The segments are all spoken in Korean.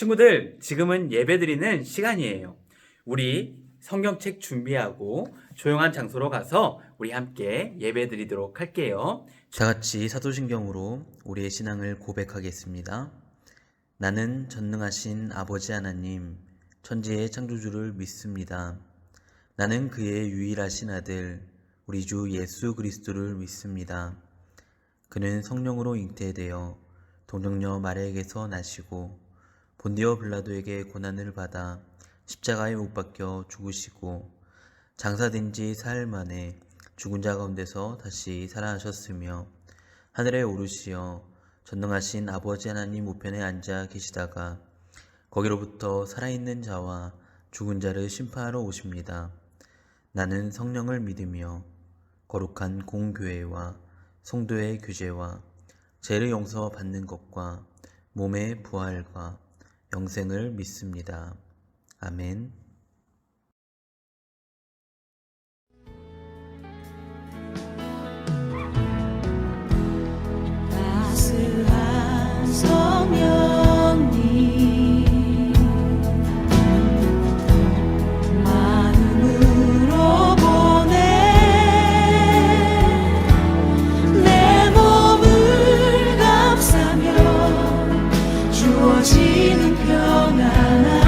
친구들, 지금은 예배드리는 시간이에요. 우리 성경책 준비하고 조용한 장소로 가서 우리 함께 예배드리도록 할게요. 다 같이 사도신경으로 우리의 신앙을 고백하겠습니다. 나는 전능하신 아버지 하나님, 천지의 창조주를 믿습니다. 나는 그의 유일하신 아들, 우리 주 예수 그리스도를 믿습니다. 그는 성령으로 잉태되어 동정녀 마리아에게서 나시고 본디오 빌라도에게 고난을 받아 십자가에 못 박혀 죽으시고 장사된 지 사흘 만에 죽은 자 가운데서 다시 살아나셨으며 하늘에 오르시어 전능하신 아버지 하나님 우편에 앉아 계시다가 거기로부터 살아있는 자와 죽은 자를 심판하러 오십니다. 나는 성령을 믿으며 거룩한 공교회와 성도의 교제와 죄를 용서받는 것과 몸의 부활과 영생을 믿습니다. 아멘. 따스한 성령님 마음으로 보내 내 몸을 감싸며 주어지는 평안함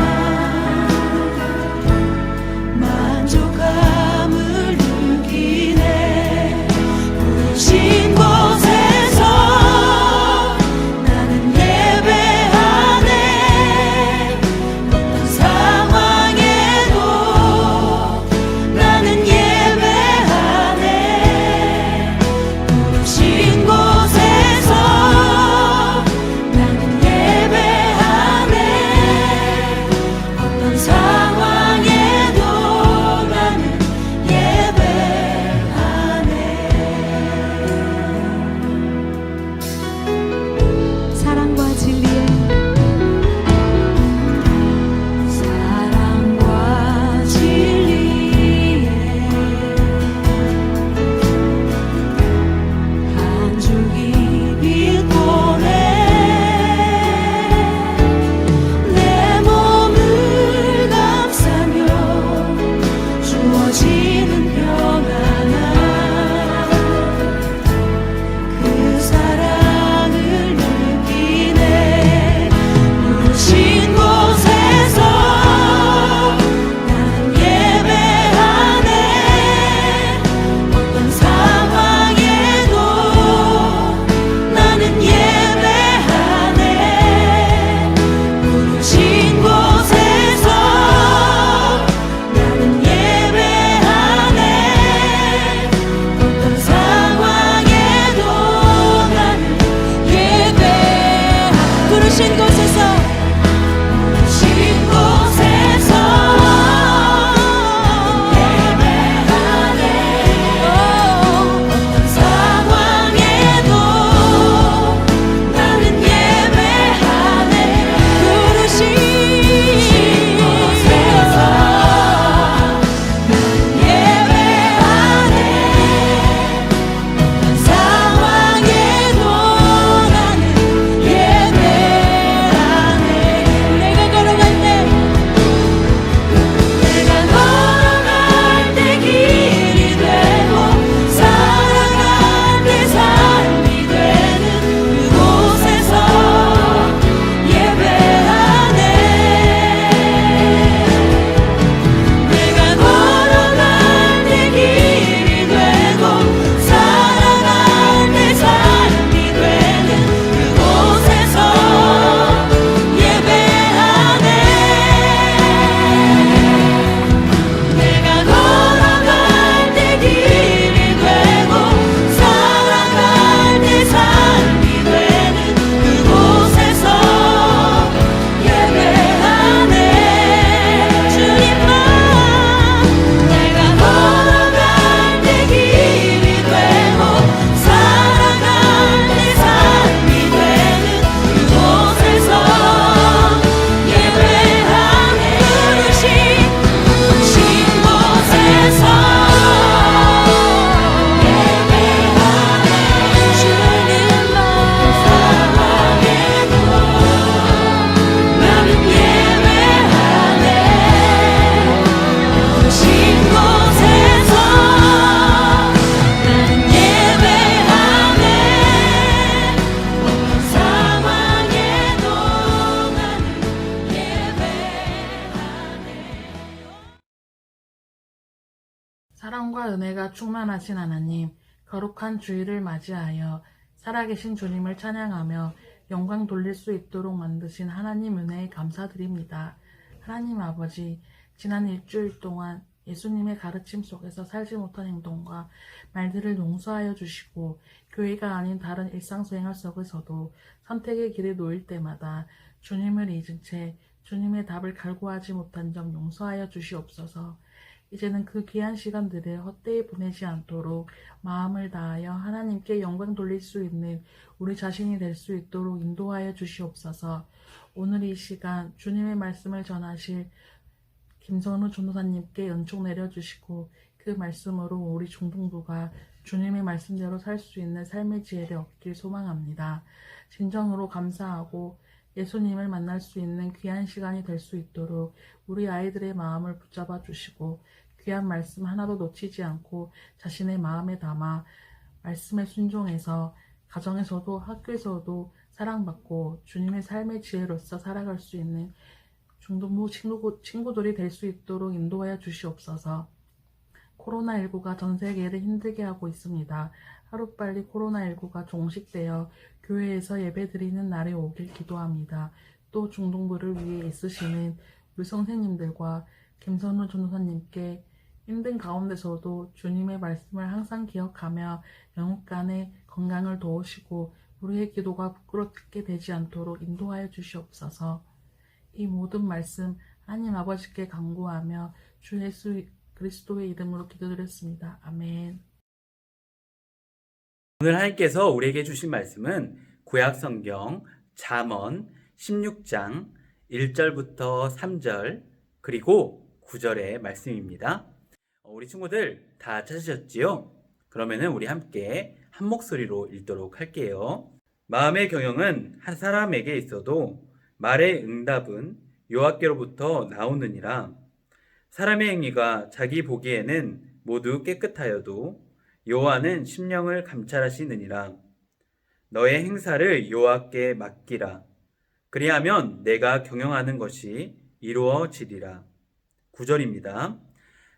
사랑과 은혜가 충만하신 하나님, 거룩한 주일을 맞이하여 살아계신 주님을 찬양하며 영광 돌릴 수 있도록 만드신 하나님 은혜에 감사드립니다. 하나님 아버지, 지난 일주일 동안 예수님의 가르침 속에서 살지 못한 행동과 말들을 용서하여 주시고 교회가 아닌 다른 일상생활 속에서도 선택의 길에 놓일 때마다 주님을 잊은 채 주님의 답을 갈구하지 못한 점 용서하여 주시옵소서. 이제는 그 귀한 시간들을 헛되이 보내지 않도록 마음을 다하여 하나님께 영광 돌릴 수 있는 우리 자신이 될 수 있도록 인도하여 주시옵소서. 오늘 이 시간 주님의 말씀을 전하실 김선우 전도사님께 은총 내려주시고 그 말씀으로 우리 중등부가 주님의 말씀대로 살 수 있는 삶의 지혜를 얻길 소망합니다. 진정으로 감사하고 예수님을 만날 수 있는 귀한 시간이 될 수 있도록 우리 아이들의 마음을 붙잡아 주시고 귀한 말씀 하나도 놓치지 않고 자신의 마음에 담아 말씀에 순종해서 가정에서도 학교에서도 사랑받고 주님의 삶의 지혜로서 살아갈 수 있는 중등부 친구들이 될 수 있도록 인도하여 주시옵소서. 코로나19가 전 세계를 힘들게 하고 있습니다. 하루빨리 코로나19가 종식되어 교회에서 예배드리는 날이 오길 기도합니다. 또 중등부를 위해 애쓰시는 우리 선생님들과 김선우 전도사님께 힘든 가운데서도 주님의 말씀을 항상 기억하며 영육 간의 건강을 도우시고 우리의 기도가 부끄럽게 되지 않도록 인도하여 주시옵소서. 이 모든 말씀 하나님 아버지께 간구하며 주 예수 그리스도의 이름으로 기도드렸습니다. 아멘. 오늘 하나님께서 우리에게 주신 말씀은 구약성경 잠언 16장 1절부터 3절 그리고 9절의 말씀입니다. 우리 친구들 다 찾으셨지요? 그러면은 우리 함께 한 목소리로 읽도록 할게요. 마음의 경영은 한 사람에게 있어도 말의 응답은 여호와께로부터 나오느니라. 사람의 행위가 자기 보기에는 모두 깨끗하여도 여호와는 심령을 감찰하시느니라. 너의 행사를 여호와께 맡기라. 그리하면 내가 경영하는 것이 이루어지리라. 9절입니다.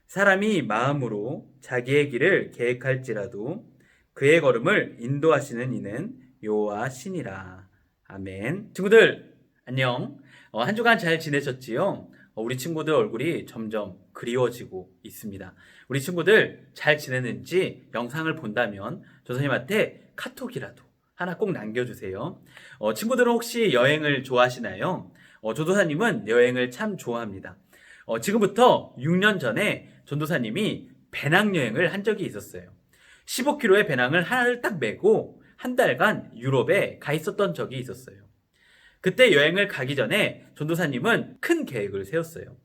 사람이 마음으로 자기의 길을 계획할지라도 그의 걸음을 인도하시는 이는 여호와 신이라. 아멘. 친구들 안녕. 한 주간 잘 지내셨지요? 우리 친구들 얼굴이 점점 그리워지고 있습니다. 우리 친구들 잘 지내는지 영상을 본다면 조선님한테 카톡이라도 하나 꼭 남겨주세요. 친구들은 혹시 여행을 좋아하시나요? 조도사님은 여행을 참 좋아합니다. 지금부터 6년 전에 전도사님이 배낭여행을 한 적이 있었어요. 15kg의 배낭을 하나를 딱 메고 한 달간 유럽에 가 있었던 적이 있었어요. 그때 여행을 가기 전에 전도사님은 큰 계획을 세웠어요.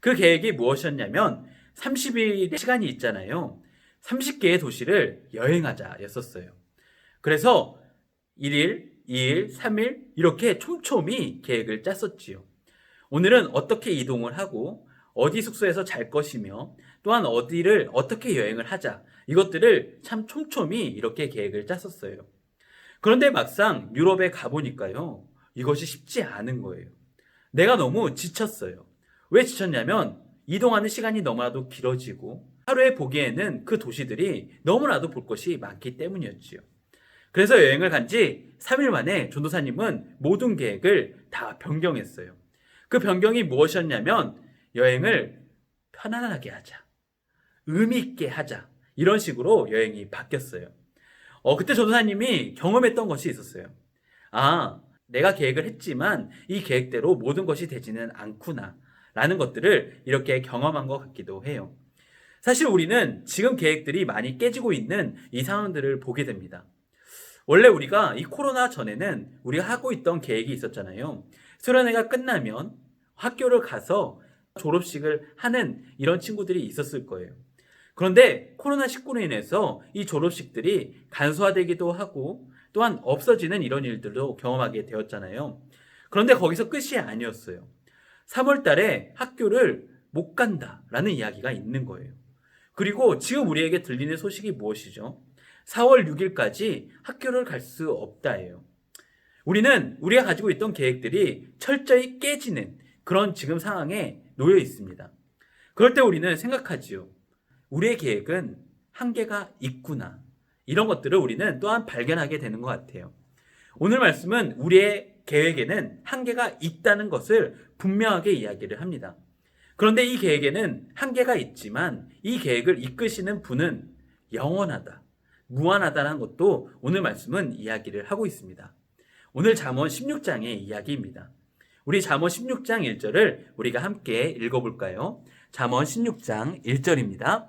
그 계획이 무엇이었냐면 30일의 시간이 있잖아요. 30개의 도시를 여행하자 였었어요. 그래서 1일, 2일, 3일 이렇게 촘촘히 계획을 짰었지요. 오늘은 어떻게 이동을 하고 어디 숙소에서 잘 것이며 또한 어디를 어떻게 여행을 하자 이것들을 참 촘촘히 이렇게 계획을 짰었어요. 그런데 막상 유럽에 가보니까요. 이것이 쉽지 않은 거예요. 내가 너무 지쳤어요. 왜 지쳤냐면 이동하는 시간이 너무나도 길어지고 하루에 보기에는 그 도시들이 너무나도 볼 것이 많기 때문이었지요. 그래서 여행을 간 지 3일 만에 전도사님은 모든 계획을 다 변경했어요. 그 변경이 무엇이었냐면 여행을 편안하게 하자. 의미 있게 하자. 이런 식으로 여행이 바뀌었어요. 그때 전도사님이 경험했던 것이 있었어요. 내가 계획을 했지만 이 계획대로 모든 것이 되지는 않구나 라는 것들을 이렇게 경험한 것 같기도 해요. 사실 우리는 지금 계획들이 많이 깨지고 있는 이 상황들을 보게 됩니다. 원래 우리가 이 코로나 전에는 우리가 하고 있던 계획이 있었잖아요. 수련회가 끝나면 학교를 가서 졸업식을 하는 이런 친구들이 있었을 거예요. 그런데 코로나19로 인해서 이 졸업식들이 간소화되기도 하고 또한 없어지는 이런 일들도 경험하게 되었잖아요. 그런데 거기서 끝이 아니었어요. 3월 달에 학교를 못 간다라는 이야기가 있는 거예요. 그리고 지금 우리에게 들리는 소식이 무엇이죠? 4월 6일까지 학교를 갈 수 없다예요. 우리가 가지고 있던 계획들이 철저히 깨지는 그런 지금 상황에 놓여 있습니다. 그럴 때 우리는 생각하지요. 우리의 계획은 한계가 있구나. 이런 것들을 우리는 또한 발견하게 되는 것 같아요. 오늘 말씀은 우리의 계획에는 한계가 있다는 것을 분명하게 이야기를 합니다. 그런데 이 계획에는 한계가 있지만 이 계획을 이끄시는 분은 영원하다, 무한하다는 것도 오늘 말씀은 이야기를 하고 있습니다. 오늘 잠언 16장의 이야기입니다. 우리 잠언 16장 1절을 우리가 함께 읽어볼까요? 잠언 16장 1절입니다.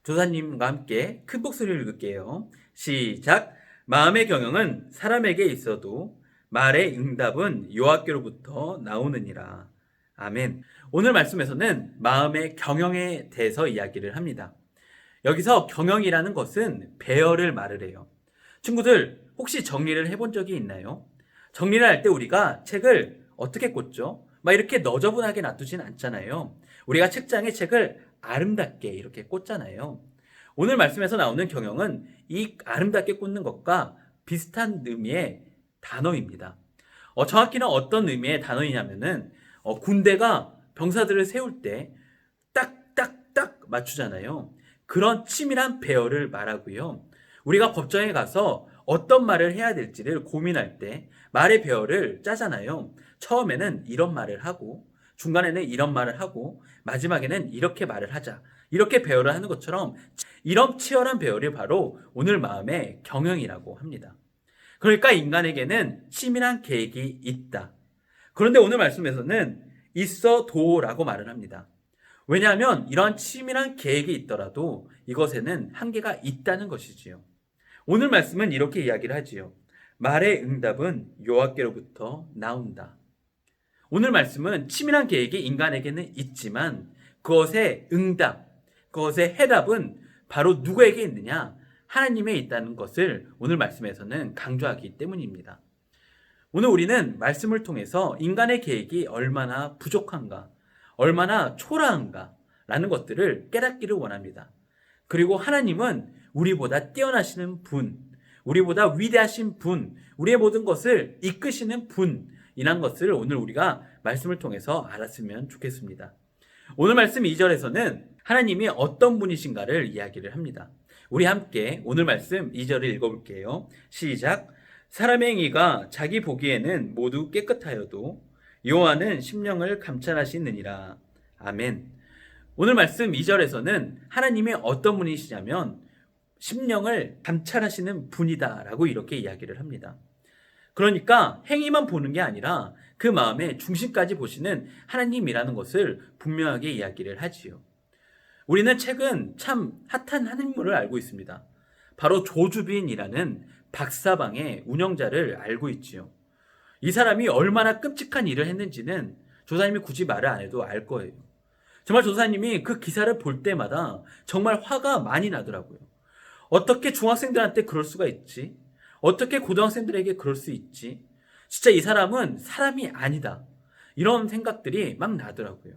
조사님과 함께 큰 목소리를 읽을게요. 시작! 마음의 경영은 사람에게 있어도 말의 응답은 여호와께로부터 나오느니라. 아멘. 오늘 말씀에서는 마음의 경영에 대해서 이야기를 합니다. 여기서 경영이라는 것은 배열을 말을 해요. 친구들, 혹시 정리를 해본 적이 있나요? 정리를 할 때 우리가 책을 어떻게 꽂죠? 막 이렇게 너저분하게 놔두진 않잖아요. 우리가 책장에 책을 아름답게 이렇게 꽂잖아요. 오늘 말씀에서 나오는 경영은 이 아름답게 꽂는 것과 비슷한 의미의 단어입니다. 정확히는 어떤 의미의 단어이냐면은 군대가 병사들을 세울 때 딱딱딱 맞추잖아요. 그런 치밀한 배열을 말하고요. 우리가 법정에 가서 어떤 말을 해야 될지를 고민할 때 말의 배열을 짜잖아요. 처음에는 이런 말을 하고 중간에는 이런 말을 하고 마지막에는 이렇게 말을 하자. 이렇게 배열을 하는 것처럼 이런 치열한 배열이 바로 오늘 마음의 경영이라고 합니다. 그러니까 인간에게는 치밀한 계획이 있다. 그런데 오늘 말씀에서는 있어도라고 말을 합니다. 왜냐하면 이러한 치밀한 계획이 있더라도 이것에는 한계가 있다는 것이지요. 오늘 말씀은 이렇게 이야기를 하지요. 말의 응답은 여호와께로부터 나온다. 오늘 말씀은 치밀한 계획이 인간에게는 있지만 그것의 응답, 그것의 해답은 바로 누구에게 있느냐? 하나님에 있다는 것을 오늘 말씀에서는 강조하기 때문입니다. 오늘 우리는 말씀을 통해서 인간의 계획이 얼마나 부족한가, 얼마나 초라한가 라는 것들을 깨닫기를 원합니다. 그리고 하나님은 우리보다 뛰어나시는 분, 우리보다 위대하신 분, 우리의 모든 것을 이끄시는 분이란 것을 오늘 우리가 말씀을 통해서 알았으면 좋겠습니다. 오늘 말씀 2절에서는 하나님이 어떤 분이신가를 이야기를 합니다. 우리 함께 오늘 말씀 2절을 읽어볼게요. 시작! 사람의 행위가 자기 보기에는 모두 깨끗하여도 여호와는 심령을 감찰하시느니라. 아멘. 오늘 말씀 2절에서는 하나님이 어떤 분이시냐면 심령을 감찰하시는 분이다라고 이렇게 이야기를 합니다. 그러니까 행위만 보는 게 아니라 그 마음의 중심까지 보시는 하나님이라는 것을 분명하게 이야기를 하지요. 우리는 최근 참 핫한 한 인물을 알고 있습니다. 바로 조주빈이라는 박사방의 운영자를 알고 있지요. 이 사람이 얼마나 끔찍한 일을 했는지는 조사님이 굳이 말을 안 해도 알 거예요. 정말 조사님이 그 기사를 볼 때마다 정말 화가 많이 나더라고요. 어떻게 중학생들한테 그럴 수가 있지? 어떻게 고등학생들에게 그럴 수 있지? 진짜 이 사람은 사람이 아니다. 이런 생각들이 막 나더라고요.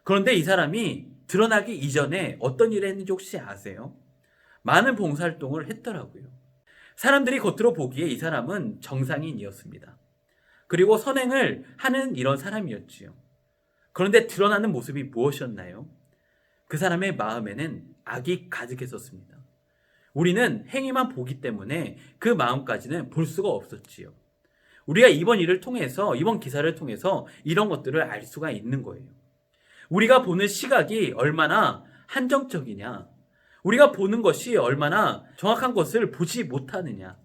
그런데 이 사람이 드러나기 이전에 어떤 일을 했는지 혹시 아세요? 많은 봉사활동을 했더라고요. 사람들이 겉으로 보기에 이 사람은 정상인이었습니다. 그리고 선행을 하는 이런 사람이었지요. 그런데 드러나는 모습이 무엇이었나요? 그 사람의 마음에는 악이 가득했었습니다. 우리는 행위만 보기 때문에 그 마음까지는 볼 수가 없었지요. 우리가 이번 일을 통해서, 이번 기사를 통해서 이런 것들을 알 수가 있는 거예요. 우리가 보는 시각이 얼마나 한정적이냐, 우리가 보는 것이 얼마나 정확한 것을 보지 못하느냐,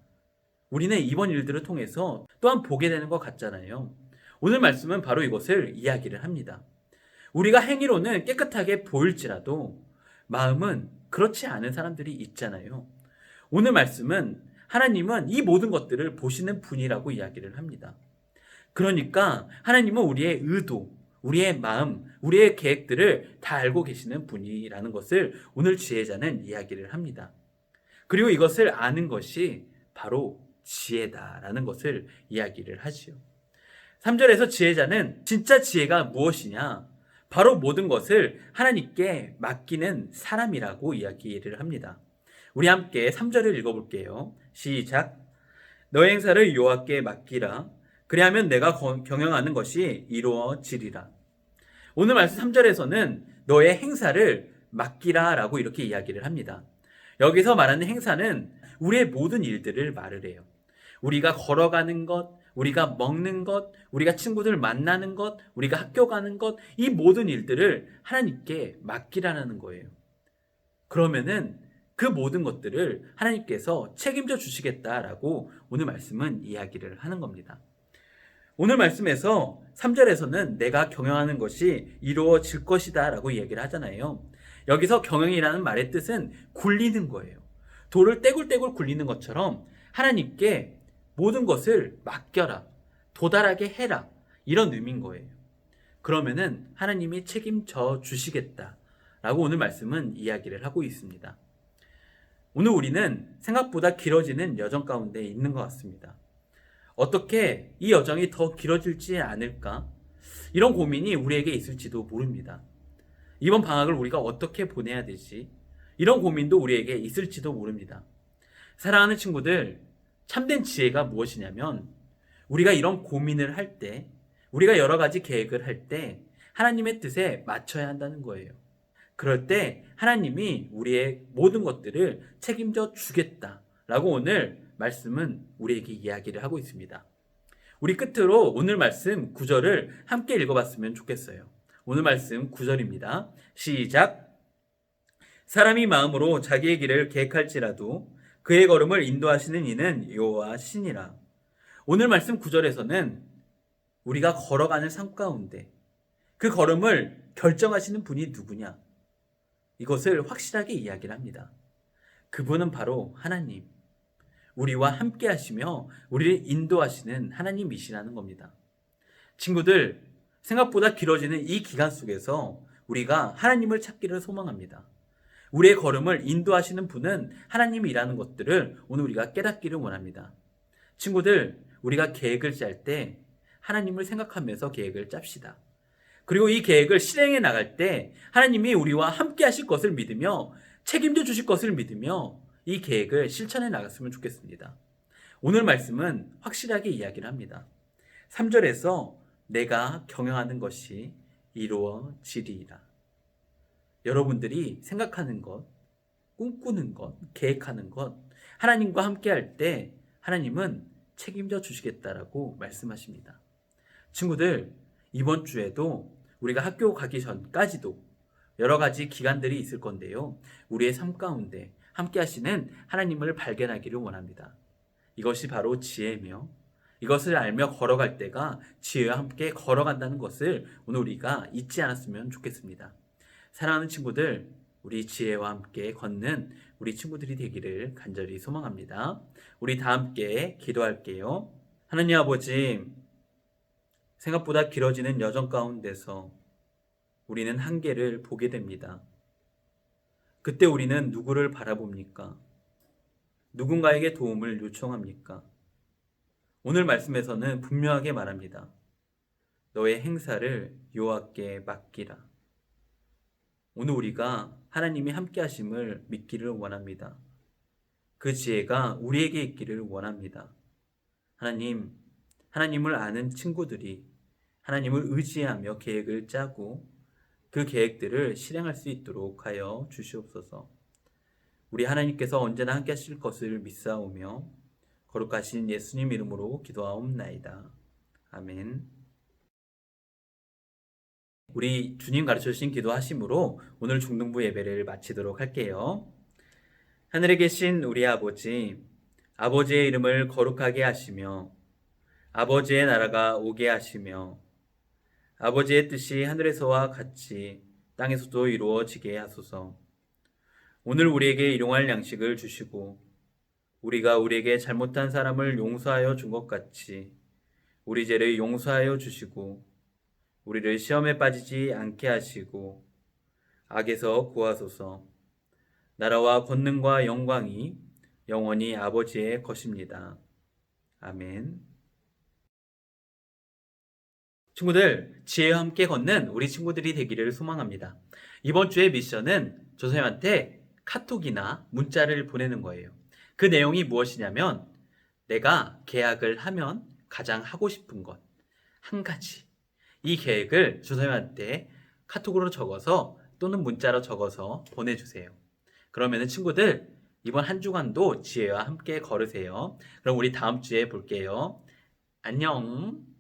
우리는 이번 일들을 통해서 또한 보게 되는 것 같잖아요. 오늘 말씀은 바로 이것을 이야기를 합니다. 우리가 행위로는 깨끗하게 보일지라도 마음은 그렇지 않은 사람들이 있잖아요. 오늘 말씀은 하나님은 이 모든 것들을 보시는 분이라고 이야기를 합니다. 그러니까 하나님은 우리의 의도, 우리의 마음, 우리의 계획들을 다 알고 계시는 분이라는 것을 오늘 지혜자는 이야기를 합니다. 그리고 이것을 아는 것이 바로 지혜다라는 것을 이야기를 하지요. 3절에서 지혜자는 진짜 지혜가 무엇이냐? 바로 모든 것을 하나님께 맡기는 사람이라고 이야기를 합니다. 우리 함께 3절을 읽어볼게요. 시작! 너의 행사를 여호와께 맡기라. 그리하면 내가 경영하는 것이 이루어지리라. 오늘 말씀 3절에서는 너의 행사를 맡기라 라고 이렇게 이야기를 합니다. 여기서 말하는 행사는 우리의 모든 일들을 말을 해요. 우리가 걸어가는 것, 우리가 먹는 것, 우리가 친구들 만나는 것, 우리가 학교 가는 것, 이 모든 일들을 하나님께 맡기라는 거예요. 그러면은 그 모든 것들을 하나님께서 책임져 주시겠다라고 오늘 말씀은 이야기를 하는 겁니다. 오늘 말씀에서 3절에서는 내가 경영하는 것이 이루어질 것이다 라고 이야기를 하잖아요. 여기서 경영이라는 말의 뜻은 굴리는 거예요. 돌을 떼굴떼굴 굴리는 것처럼 하나님께 모든 것을 맡겨라, 도달하게 해라, 이런 의미인 거예요. 그러면은 하나님이 책임져 주시겠다라고 오늘 말씀은 이야기를 하고 있습니다. 오늘 우리는 생각보다 길어지는 여정 가운데 있는 것 같습니다. 어떻게 이 여정이 더 길어질지 않을까? 이런 고민이 우리에게 있을지도 모릅니다. 이번 방학을 우리가 어떻게 보내야 되지? 이런 고민도 우리에게 있을지도 모릅니다. 사랑하는 친구들, 참된 지혜가 무엇이냐면 우리가 이런 고민을 할 때, 우리가 여러 가지 계획을 할 때 하나님의 뜻에 맞춰야 한다는 거예요. 그럴 때 하나님이 우리의 모든 것들을 책임져 주겠다라고 오늘 말씀은 우리에게 이야기를 하고 있습니다. 우리 끝으로 오늘 말씀 9절을 함께 읽어봤으면 좋겠어요. 오늘 말씀 9절입니다. 시작! 사람이 마음으로 자기의 길을 계획할지라도 그의 걸음을 인도하시는 이는 여호와 신이라. 오늘 말씀 9절에서는 우리가 걸어가는 삶 가운데 그 걸음을 결정하시는 분이 누구냐? 이것을 확실하게 이야기를 합니다. 그분은 바로 하나님, 우리와 함께 하시며 우리를 인도하시는 하나님이시라는 겁니다. 친구들, 생각보다 길어지는 이 기간 속에서 우리가 하나님을 찾기를 소망합니다. 우리의 걸음을 인도하시는 분은 하나님이라는 것들을 오늘 우리가 깨닫기를 원합니다. 친구들, 우리가 계획을 짤 때 하나님을 생각하면서 계획을 짭시다. 그리고 이 계획을 실행해 나갈 때 하나님이 우리와 함께 하실 것을 믿으며 책임져 주실 것을 믿으며 이 계획을 실천해 나갔으면 좋겠습니다. 오늘 말씀은 확실하게 이야기를 합니다. 3절에서 내가 경영하는 것이 이루어지리이다. 여러분들이 생각하는 것, 꿈꾸는 것, 계획하는 것, 하나님과 함께 할 때 하나님은 책임져 주시겠다라고 말씀하십니다. 친구들, 이번 주에도 우리가 학교 가기 전까지도 여러 가지 기간들이 있을 건데요. 우리의 삶 가운데 함께 하시는 하나님을 발견하기를 원합니다. 이것이 바로 지혜며 이것을 알며 걸어갈 때가 지혜와 함께 걸어간다는 것을 오늘 우리가 잊지 않았으면 좋겠습니다. 사랑하는 친구들, 우리 지혜와 함께 걷는 우리 친구들이 되기를 간절히 소망합니다. 우리 다 함께 기도할게요. 하나님 아버지, 생각보다 길어지는 여정 가운데서 우리는 한계를 보게 됩니다. 그때 우리는 누구를 바라봅니까? 누군가에게 도움을 요청합니까? 오늘 말씀에서는 분명하게 말합니다. 너의 행사를 여호와께 맡기라. 오늘 우리가 하나님이 함께 하심을 믿기를 원합니다. 그 지혜가 우리에게 있기를 원합니다. 하나님을 아는 친구들이 하나님을 의지하며 계획을 짜고 그 계획들을 실행할 수 있도록 하여 주시옵소서. 우리 하나님께서 언제나 함께 하실 것을 믿사오며 거룩하신 예수님 이름으로 기도하옵나이다. 아멘. 우리 주님 가르쳐주신 기도하심으로 오늘 중등부 예배를 마치도록 할게요. 하늘에 계신 우리 아버지, 아버지의 이름을 거룩하게 하시며 아버지의 나라가 오게 하시며 아버지의 뜻이 하늘에서와 같이 땅에서도 이루어지게 하소서. 오늘 우리에게 일용할 양식을 주시고 우리가 우리에게 잘못한 사람을 용서하여 준 것 같이 우리 죄를 용서하여 주시고 우리를 시험에 빠지지 않게 하시고 악에서 구하소서. 나라와 권능과 영광이 영원히 아버지의 것입니다. 아멘. 친구들, 지혜와 함께 걷는 우리 친구들이 되기를 소망합니다. 이번 주의 미션은 조선님한테 카톡이나 문자를 보내는 거예요. 그 내용이 무엇이냐면 내가 계약을 하면 가장 하고 싶은 것 한 가지, 이 계획을 조선님한테 카톡으로 적어서 또 또는 문자로 적어서 보내주세요. 그러면은 친구들 이번 한 주간도 지혜와 함께 걸으세요. 그럼 우리 다음 주에 볼게요. 안녕.